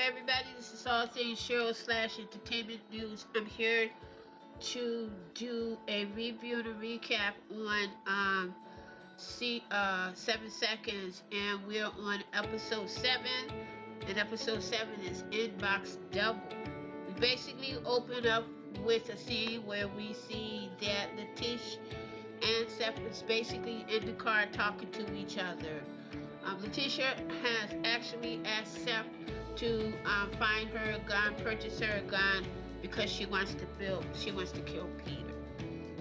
everybody, this is all things Cheryl slash entertainment news. I'm here to do a review and a recap on 7 seconds, and we're on episode 7, and episode 7 is Inbox Double. We basically open up with a scene where we see that Latrice and Seth is basically in the car talking to each other. Letitia has actually asked Seth to find her a gun, purchase her a gun, because she wants to kill Peter.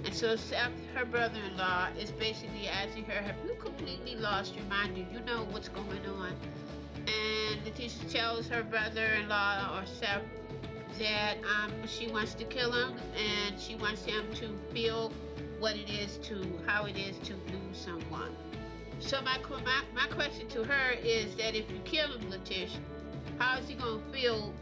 And so Seth, her brother-in-law, is basically asking her, have you completely lost your mind? Do you know what's going on? And Letitia tells her brother-in-law, or Seth, that she wants to kill him, and she wants him to feel how it is to lose someone. So my question to her is that if you kill him, Latrice, how is he going to feel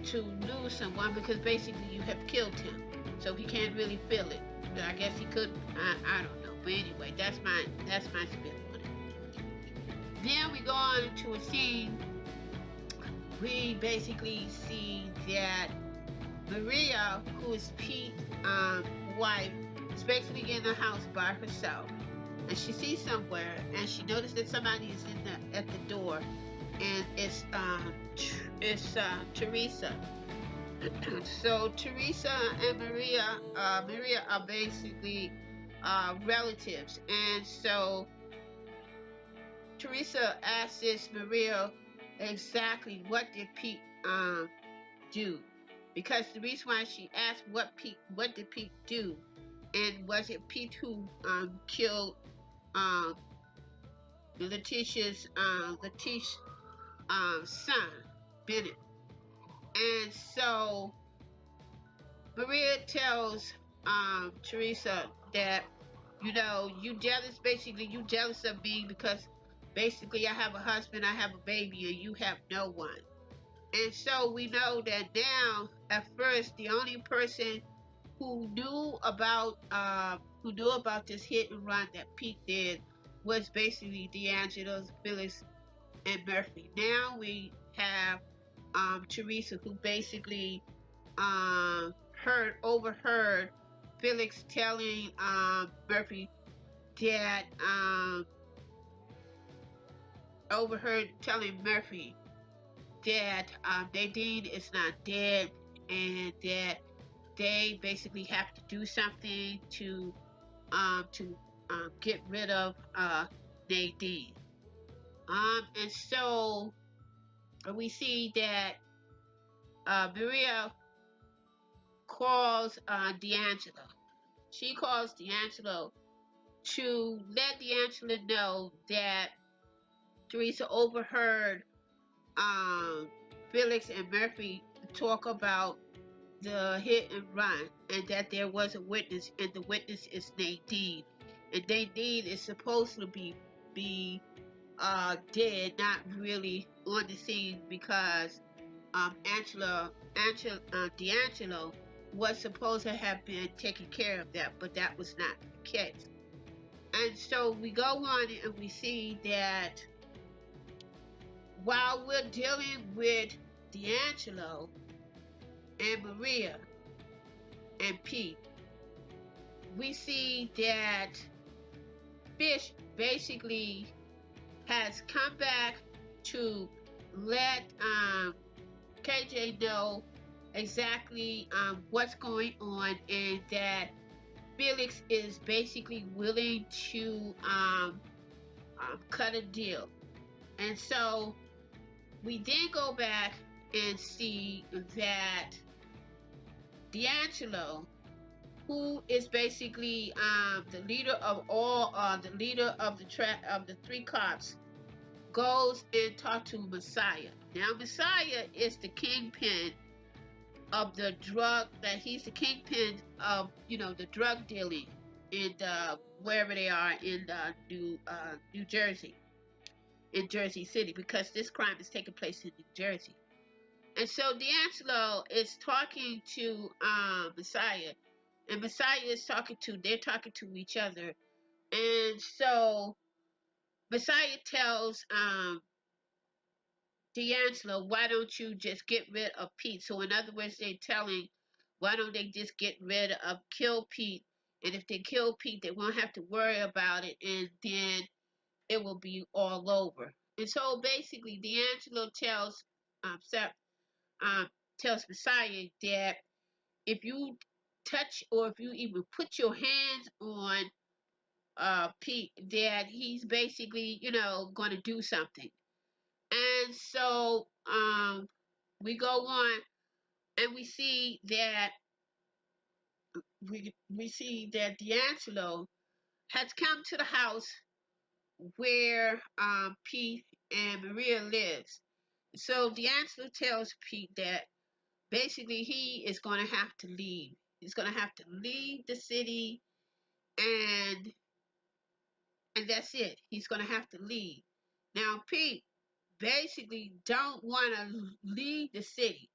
to lose someone? Because basically you have killed him, so he can't really feel it. I guess he could. I don't know. But anyway, that's my spin on it. Then we go on to a scene. We basically see that Maria, who is Pete's wife, is basically in the house by herself. And she sees somewhere, and she noticed that somebody is at the door, and it's Teresa. So Teresa and Maria are basically relatives, and so Teresa asks Maria exactly what did Pete do, because the reason why she asked what did Pete do, and was it Pete who killed Letitia's son, Bennett. And so Maria tells Teresa that, you jealous of me because basically I have a husband, I have a baby, and you have no one. And so we know that now, at first, the only person who knew about this hit and run that Pete did was basically D'Angelo, Phyllis, and Murphy. Now we have Teresa, who basically overheard Felix telling Murphy that Nadine is not dead, and that they basically have to do something to get rid of Nadine. And so we see that Maria calls D'Angelo. She calls D'Angelo to let D'Angelo know that Teresa overheard Felix and Murphy talk about the hit and run, and that there was a witness, and the witness is Nadine, and Nadine is supposed to be dead, not really on the scene, because D'Angelo was supposed to have been taking care of that, but that was not the case. And so we go on and we see that while we're dealing with D'Angelo and Maria and Pete, we see that Fish basically has come back to let KJ know exactly what's going on, and that Felix is basically willing to cut a deal. And so we then go back and see that D'Angelo, who is basically the leader of the three cops, goes and talks to Messiah. Now Messiah is the kingpin of the drug, he's the kingpin of the drug dealing in wherever they are in New Jersey, in Jersey City, because this crime is taking place in New Jersey. And so D'Angelo is talking to Messiah, and Messiah is they're talking to each other. And so Messiah tells D'Angelo, why don't you just get rid of Pete? So in other words, they're telling, why don't they just get rid of kill Pete? And if they kill Pete, they won't have to worry about it, and then it will be all over. And so basically, D'Angelo tells Seth, um, tells Messiah that if you touch or if you even put your hands on Pete, that he's basically, going to do something. And so we go on and we see that D'Angelo has come to the house where Pete and Maria lives. So D'Angelo tells Pete that basically he is going to have to leave. He's going to have to leave the city, and that's it. He's going to have to leave. Now Pete basically don't want to leave the city,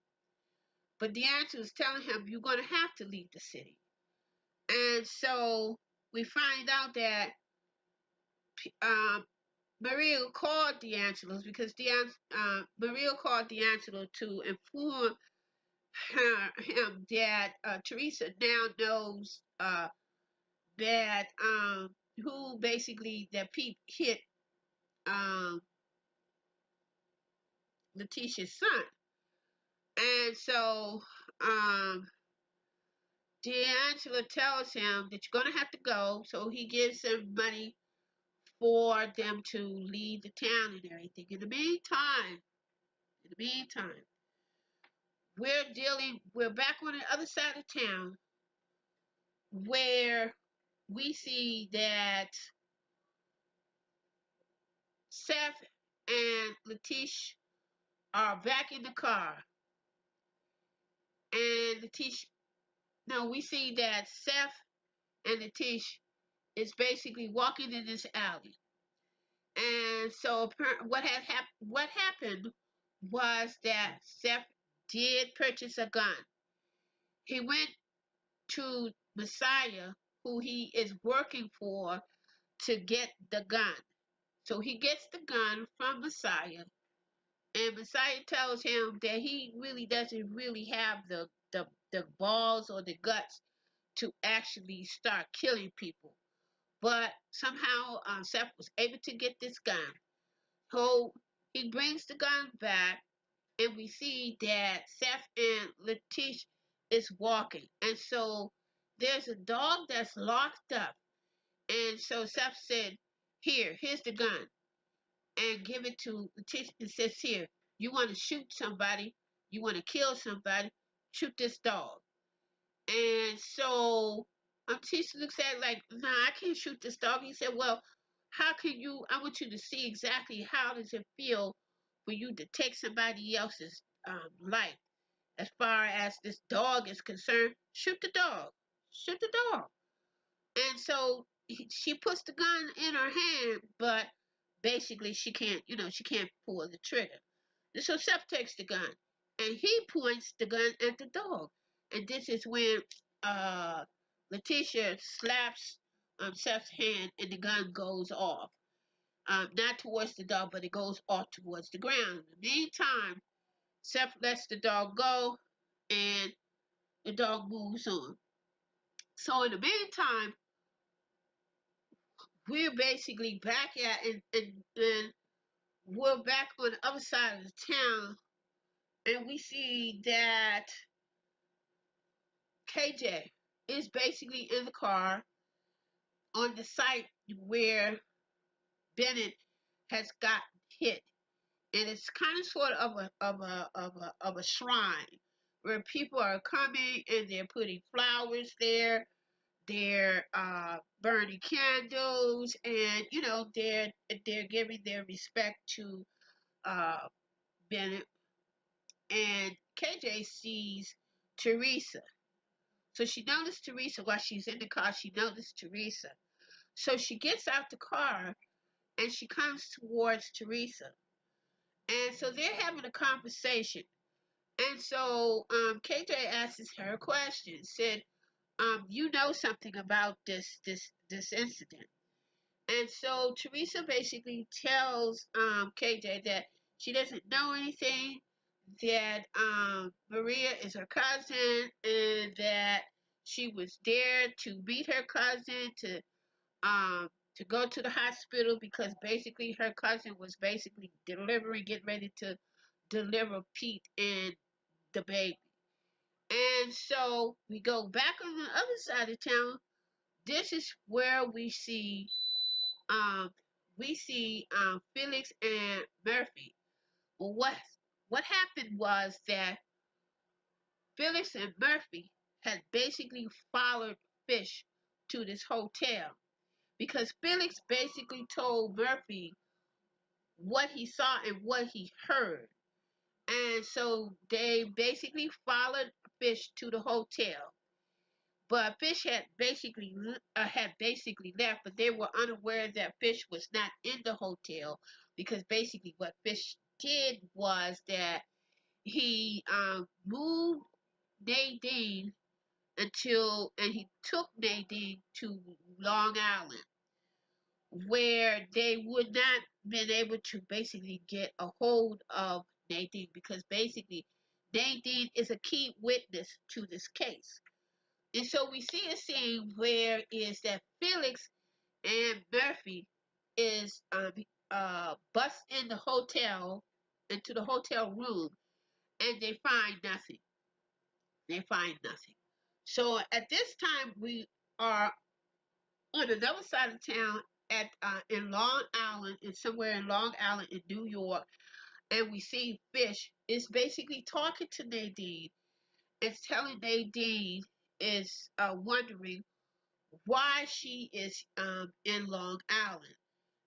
but D'Angelo is telling him you're going to have to leave the city. And so we find out that um, Maria called D'Angelo's because Maria called D'Angelo to inform him that Teresa now knows that who basically that Pete hit um, Letitia's son. And so D'Angelo tells him that you're going to have to go. So he gives him money for them to leave the town and everything. In the meantime, we're back on the other side of town where we see that Seth and Latish are back in the car. And Latish, no, we see that Seth and Latish is basically walking in this alley. And so what happened was that Seth did purchase a gun. He went to Messiah, who he is working for, to get the gun. So he gets the gun from Messiah, and Messiah tells him that he really doesn't really have the balls or the guts to actually start killing people. But somehow Seth was able to get this gun. So he brings the gun back, and we see that Seth and Latish is walking. And so there's a dog that's locked up. And so Seth said, here's the gun. And give it to Latish and says, here, you want to shoot somebody, you want to kill somebody, shoot this dog. And so Latish looks at it like, nah, I can't shoot this dog. He said, well, I want you to see exactly how does it feel for you to take somebody else's life. As far as this dog is concerned, shoot the dog. Shoot the dog. And so she puts the gun in her hand, but basically she can't pull the trigger. And so Seth takes the gun, and he points the gun at the dog. And this is when Letitia slaps Seth's hand, and the gun goes off. Not towards the dog, but it goes off towards the ground. In the meantime, Seth lets the dog go, and the dog moves on. So in the meantime, we're basically back at and we're back on the other side of the town, and we see that KJ is basically in the car on the site where Bennett has got hit, and it's kind of sort of a shrine where people are coming and they're putting flowers there. They're burning candles, and they're giving their respect to uh, Bennett. And KJ sees Teresa, so she noticed Teresa while she's in the car. She noticed Teresa, so she gets out the car and she comes towards Teresa, and so they're having a conversation. And so KJ asks her a question, said, "You know something about this incident?" And so Teresa basically tells KJ that She doesn't know anything that Maria is her cousin and that she was there to meet her cousin um to go to the hospital because basically her cousin was basically getting ready to deliver Pete and the baby. And so we go back on the other side of town. This is where um we see Felix and Murphy. Well, what happened was that Felix and Murphy had basically followed Fish to this hotel because Felix basically told Murphy what he saw and what he heard. And so they basically followed Fish to the hotel. But Fish had basically left, but they were unaware that Fish was not in the hotel because basically what Fish did was that he moved Nadine and he took Nadine to Long Island, where they would not been able to basically get a hold of Nadine because basically Nadine is a key witness to this case. And so we see a scene where is that Felix and Murphy is bust in the hotel into the hotel room and they find nothing. They find nothing. So at this time we are on another side of town at in Long Island, in somewhere in Long Island in New York, and we see Fish is basically talking to Nadine and telling Nadine is wondering why she is in Long Island.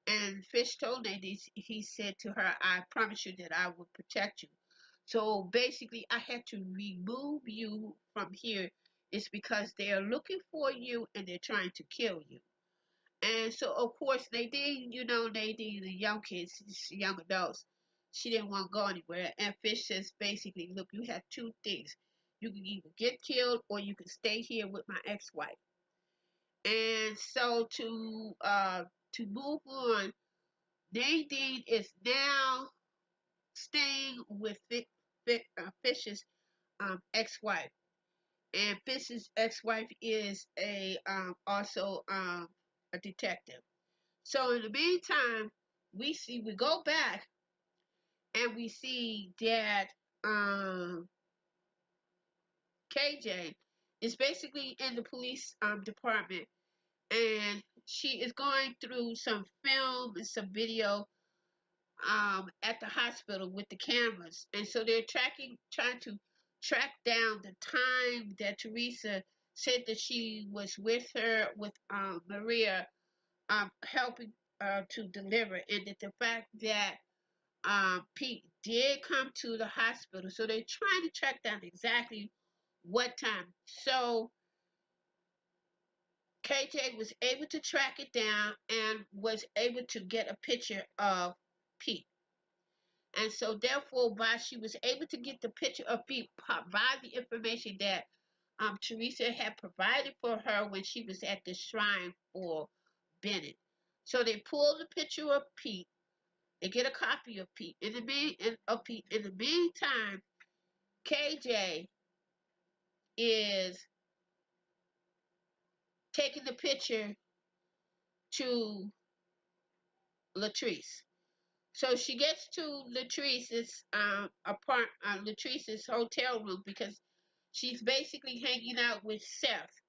And Fish told Nadine, he said to her, I promise you that I will protect you. So basically, I had to remove you from here. It's because they are looking for you and they're trying to kill you. And so, of course, Nadine, Nadine, the young kids, young adults, she didn't want to go anywhere. And Fish says basically, look, you have two things. You can either get killed or you can stay here with my ex-wife. And so to move on, Nadine is now staying with Fish's ex-wife, and Fish's ex-wife is a also a detective. So in the meantime, we go back and we see that um, KJ is basically in the police department, and she is going through some film and some video at the hospital with the cameras, and so they're trying to track down the time that Teresa said that she was with her with Maria, helping to deliver, and that the fact that Pete did come to the hospital, so they're trying to track down exactly what time. So KJ was able to track it down and was able to get a picture of Pete. And so therefore, by she was able to get the picture of Pete by the information that Teresa had provided for her when she was at the shrine for Bennett. So they pull the picture of Pete. They get a copy of Pete. In the meantime, KJ is taking the picture to Latrice. So she gets to Latrice's hotel room because she's basically hanging out with Seth,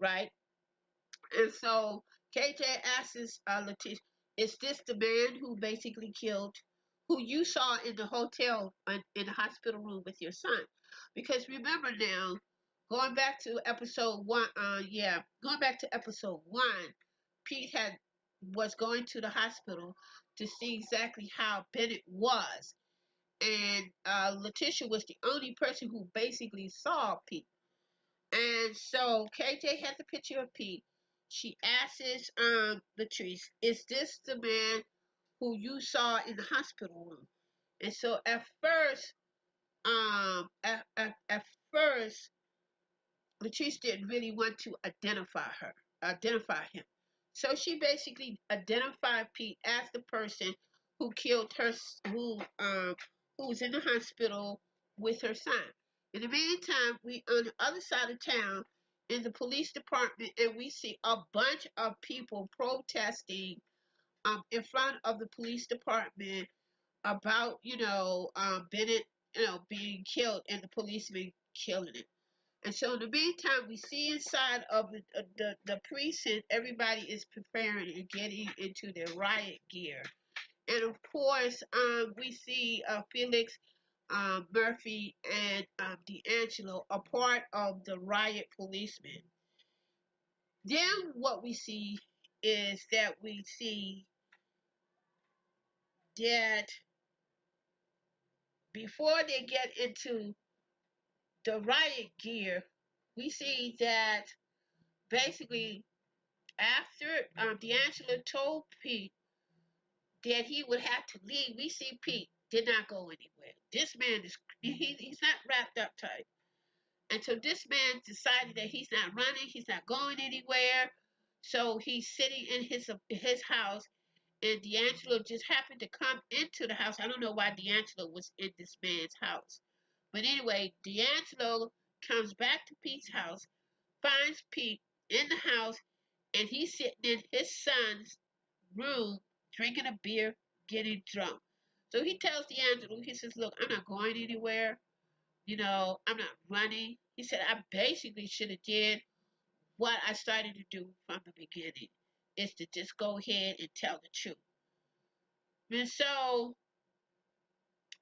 right? And so KJ asks Latrice, "Is this the man who basically killed, who you saw in the hotel in the hospital room with your son?" Because remember now, going back to episode one, going back to episode one, Pete was going to the hospital to see exactly how Bennett was, and Letitia was the only person who basically saw Pete. And so KJ has a picture of Pete. She asks Latrice, "Is this the man who you saw in the hospital room?" And so at first, Latrice didn't really want to identify him. So she basically identified Pete as the person who killed her, who was in the hospital with her son. In the meantime, we on the other side of town in the police department, and we see a bunch of people protesting in front of the police department about Bennett being killed and the policeman killing it. And so in the meantime, we see inside of the precinct, everybody is preparing and getting into their riot gear. And of course, we see Felix, Murphy, and D'Angelo are part of the riot policemen. Then what we see is that we see that before they get into the riot gear, we see that basically after D'Angelo told Pete that he would have to leave, we see Pete did not go anywhere. This man is he's not wrapped up tight. And so this man decided that he's not running, he's not going anywhere. So he's sitting in his house, and D'Angelo just happened to come into the house. I don't know why D'Angelo was in this man's house. But anyway, D'Angelo comes back to Pete's house, finds Pete in the house, and he's sitting in his son's room drinking a beer, getting drunk. So he tells D'Angelo, he says, "Look, I'm not going anywhere. I'm not running." He said, "I basically should have did what I started to do from the beginning, is to just go ahead and tell the truth." And so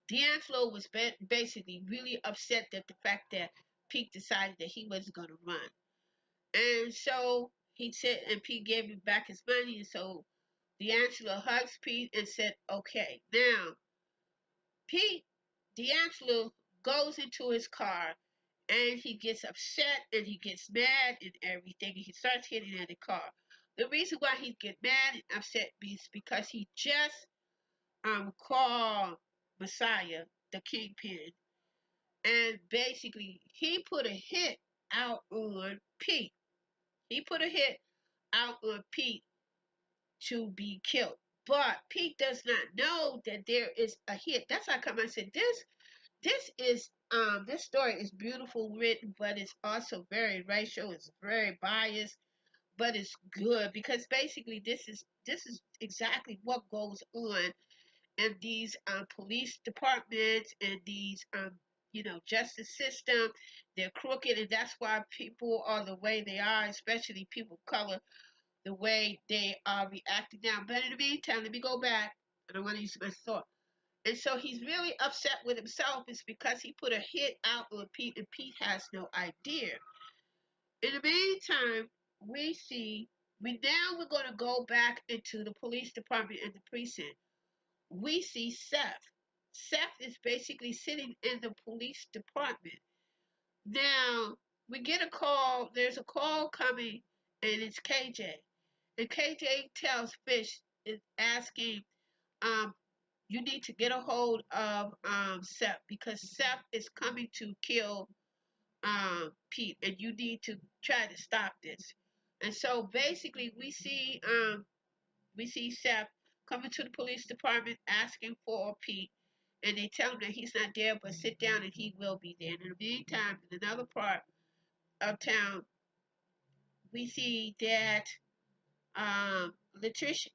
D'Angelo was basically really upset at the fact that Pete decided that he wasn't going to run. And so he said, and Pete gave him back his money. And so D'Angelo hugs Pete and said, "Okay, now Pete, D'Angelo goes into his car and he gets upset and he gets mad and everything. And he starts hitting at the car. The reason why he gets mad and upset is because he just called Messiah the kingpin, and basically he put a hit out on Pete. He put a hit out on Pete to be killed. But Pete does not know that there is a hit. That's how come I said this story is beautiful written, but it's also very racial. It's very biased, but it's good because basically this is exactly what goes on in these police departments and these justice system. They're crooked, and that's why people are the way they are, especially people of color, the way they are reacting now. But in the meantime, let me go back. I don't want to use my thought. And so he's really upset with himself. It's because he put a hit out on Pete, and Pete has no idea. In the meantime, we're going to go back into the police department and the precinct. We see Seth. Seth is basically sitting in the police department. Now, we get a call. There's a call coming, and it's KJ. And KJ tells Fish, is asking, um, you need to get a hold of Seth because Seth is coming to kill Pete, and you need to try to stop this. And so basically, we see Seth coming to the police department asking for Pete, and they tell him that he's not there, but sit down and he will be there. And in the meantime, in another part of town, we see that Letitia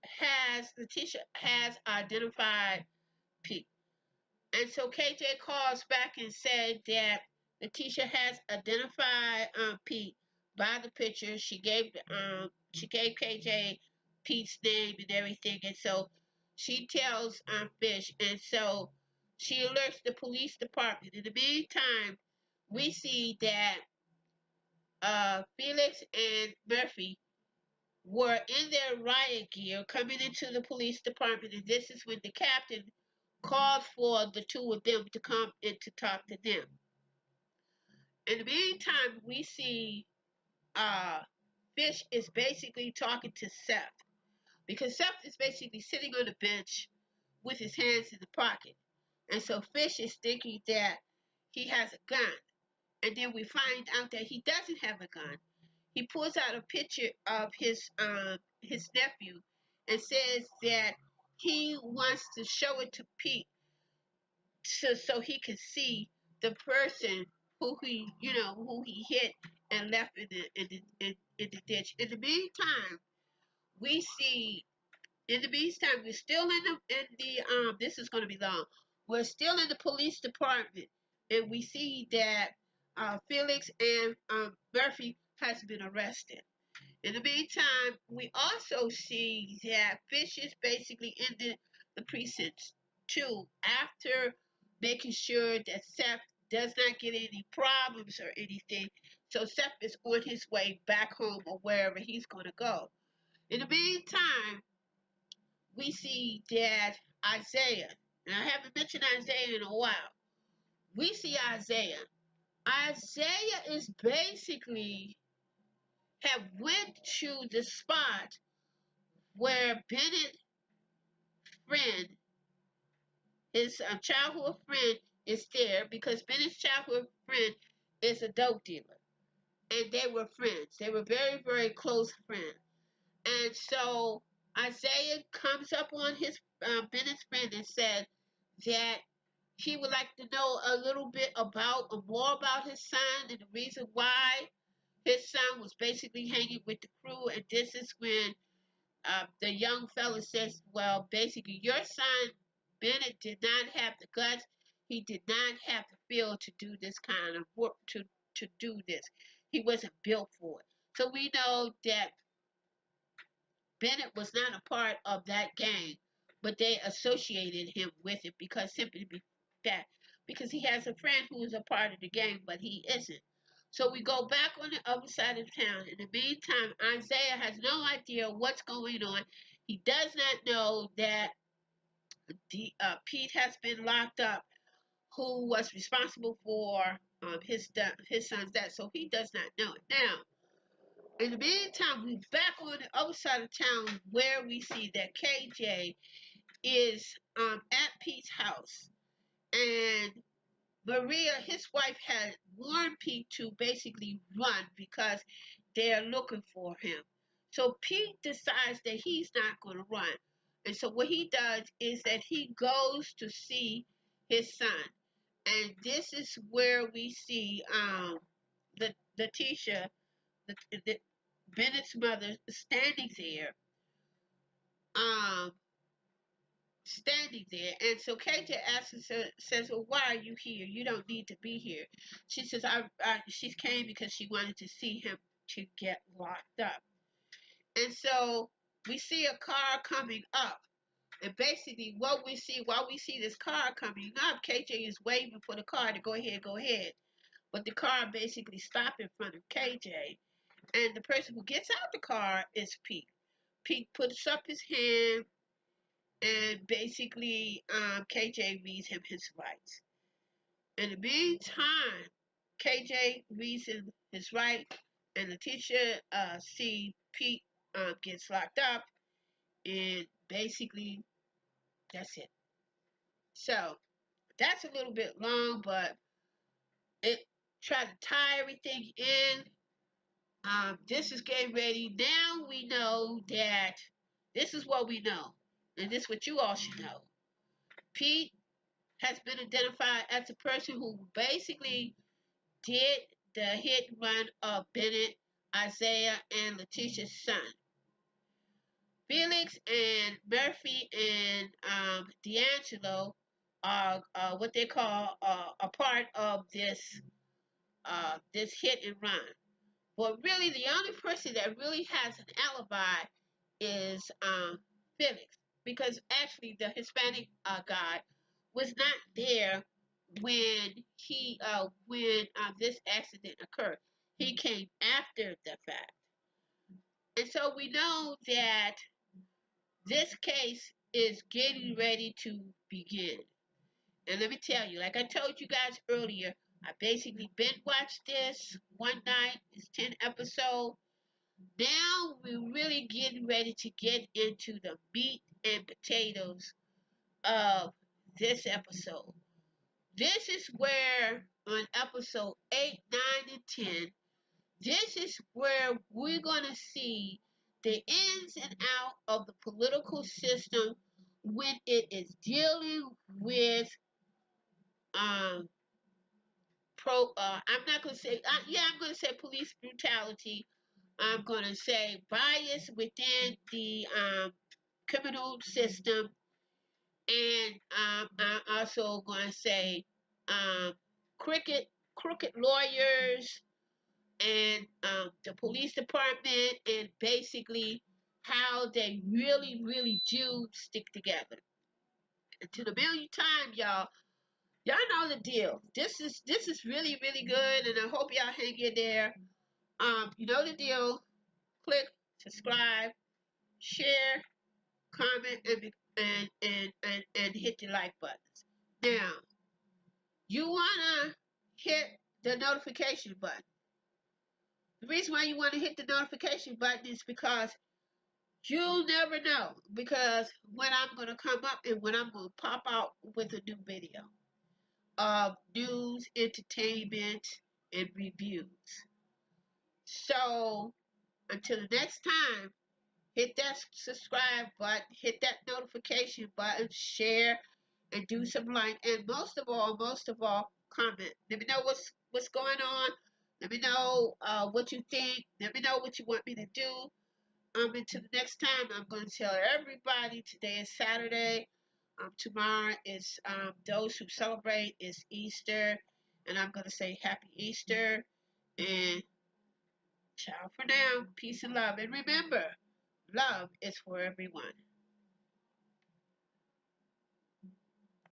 has identified Pete. And so KJ calls back and said that Letitia has identified Pete by the picture. She gave KJ Pete's name and everything, and so she tells Fish, and so she alerts the police department. In the meantime, we see that Felix and Murphy were in their riot gear coming into the police department, and this is when the captain called for the two of them to come and to talk to them. In the meantime, we see uh, Fish is basically talking to Seth because Seth is basically sitting on the bench with his hands in the pocket. And so Fish is thinking that he has a gun. And then we find out that he doesn't have a gun. He pulls out a picture of his nephew and says that he wants to show it to Pete so he can see the person who he hit and left in the ditch. We see in the meantime we're still in the this is going to be long. We're still in the police department, and we see that Felix and Murphy has been arrested. In the meantime, we also see that Fish is basically in the precincts too, after making sure that Seth does not get any problems or anything. So Seth is on his way back home or wherever he's going to go. In the meantime, we see that Isaiah, and I haven't mentioned Isaiah in a while. We see Isaiah. Isaiah is basically have went to the spot where Bennett's friend, his childhood friend, is there because Bennett's childhood friend is a dope dealer, and they were friends. They were very, very close friends. And so Isaiah comes up on his Bennett's friend and said that he would like to know a little bit about or more about his son and the reason why his son was basically hanging with the crew. And this is when the young fella says, well, basically, your son, Bennett, did not have the guts. He did not have the feel to do this kind of work, to do this. He wasn't built for it. So we know that Bennett was not a part of that gang, but they associated him with it because simply that because he has a friend who is a part of the gang, but he isn't. So we go back on the other side of town. In the meantime, Isaiah has no idea what's going on. He does not know that Pete has been locked up, who was responsible for his son's death. So he does not know it. Now, in the meantime, we're back on the other side of town where we see that KJ is at Pete's house, and Maria, his wife, had warned Pete to basically run because they're looking for him. So Pete decides that he's not going to run. And so what he does is that he goes to see his son. And this is where we see Letitia, the Bennett's mother, um, standing there. And so KJ asks her, says, well, why are you here? You don't need to be here. She says, she came because she wanted to see him to get locked up. And so we see a car coming up. And basically what we see, while we see this car coming up, KJ is waving for the car to go ahead, go ahead. But the car basically stopped in front of KJ. And the person who gets out the car is Pete. Pete puts up his hand, and basically KJ reads him his rights. In the meantime, KJ reads him his rights, and the teacher see Pete gets locked up, and basically that's it. So that's a little bit long, but it tried to tie everything in. This is getting ready. Now we know that this is what we know, and this is what you all should know. Pete has been identified as the person who basically did the hit and run of Bennett, Isaiah, and Letitia's son. Felix and Murphy and D'Angelo are what they call a part of this hit and run. But really, the only person that really has an alibi is Felix, because actually the Hispanic guy was not there when this accident occurred. He came after the fact, and so we know that this case is getting ready to begin. And let me tell you, like I told you guys earlier, I basically binge watched this one night. It's 10 episodes. Now we're really getting ready to get into the meat and potatoes of this episode. This is where on episode 8, 9, and 10, this is where we're going to see the ins and out of the political system when it is dealing with um I'm not gonna say yeah, I'm gonna say police brutality. I'm gonna say bias within the criminal system, and I'm also gonna say um crooked crooked lawyers and the police department, and basically how they really really do stick together. And to the million time, y'all know the deal. This is really really good, and I hope y'all hang in there. You know the deal. Click subscribe, share, comment, and hit the like buttons. Now you wanna hit the notification button. The reason why you want to hit the notification button is because you'll never know, because when I'm gonna come up and when I'm gonna pop out with a new video of news, entertainment, and reviews. So until the next time, hit that subscribe button, hit that notification button, share, and do some like, and most of all, comment. Let me know what's going on. Let me know what you think. Let me know what you want me to do. Until the next time, I'm going to tell everybody today is Saturday. Tomorrow is those who celebrate is Easter, and I'm going to say Happy Easter and ciao for now. Peace and love, and remember, love is for everyone.